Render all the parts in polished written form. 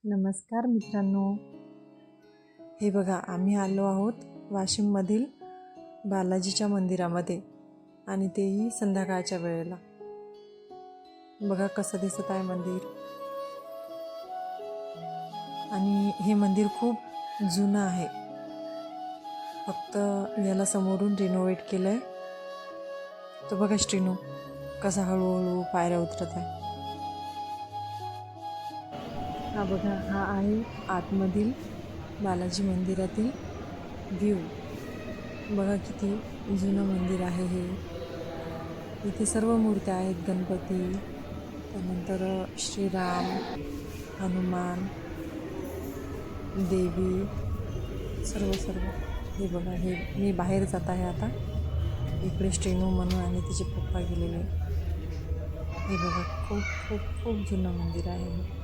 नमस्कार मित्रांनो, हे बघा आम्ही आलो आहोत वाशिममधील बालाजीच्या मंदिरामध्ये आणि तेही संध्याकाळच्या वेळेला. बघा कसं दिसत आहे मंदिर. आणि हे मंदिर खूप जुनं आहे, फक्त याला समोरून रिनोव्हेट केलं आहे. तो बघा श्रीनू कसा हळूहळू पायऱ्या उतरत आहे. हा बघा, हा आहे आतमधील बालाजी मंदिरातील व्ह्यू. बघा किती जुनं मंदिर आहे हे. इथे सर्व मूर्त्या आहेत, गणपती, त्यानंतर श्रीराम, हनुमान, देवी, सर्व. हे बघा, हे मी बाहेर जात आहे आता. इकडे श्रीनू म्हणून आणि तिचे पप्पा गेलेले. हे बघा, खूप खूप खूप जुनं मंदिर आहे हे.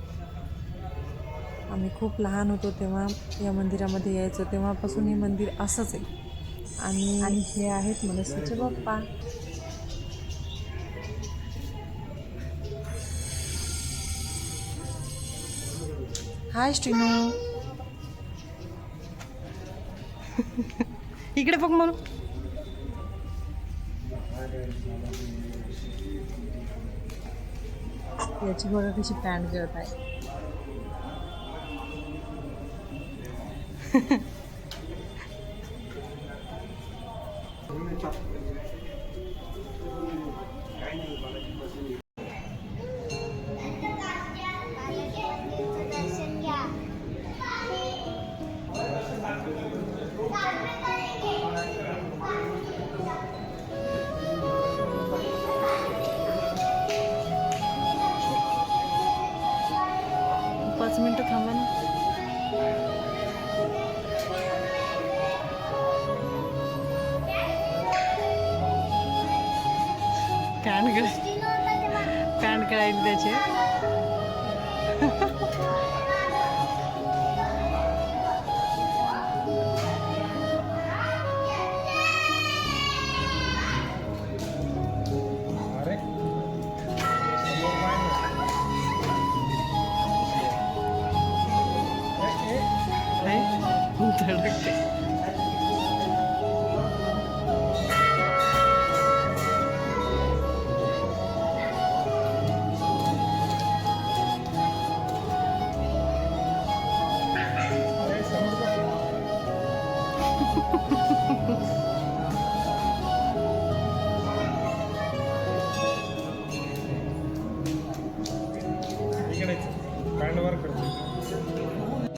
आम्ही खूप लहान होतो तेव्हा या मंदिरामध्ये यायचो, तेव्हापासून हे मंदिर असंच आहे. आणि हे आहेत मनस्वीचे बाप्पा. हाय श्रीनू, इकडे बघ म्हणून. याची बघा कशी पॅन्ट गळत आहे. पाच मिनटं थांबा ना. पॅन्ट गळायला त्याचे.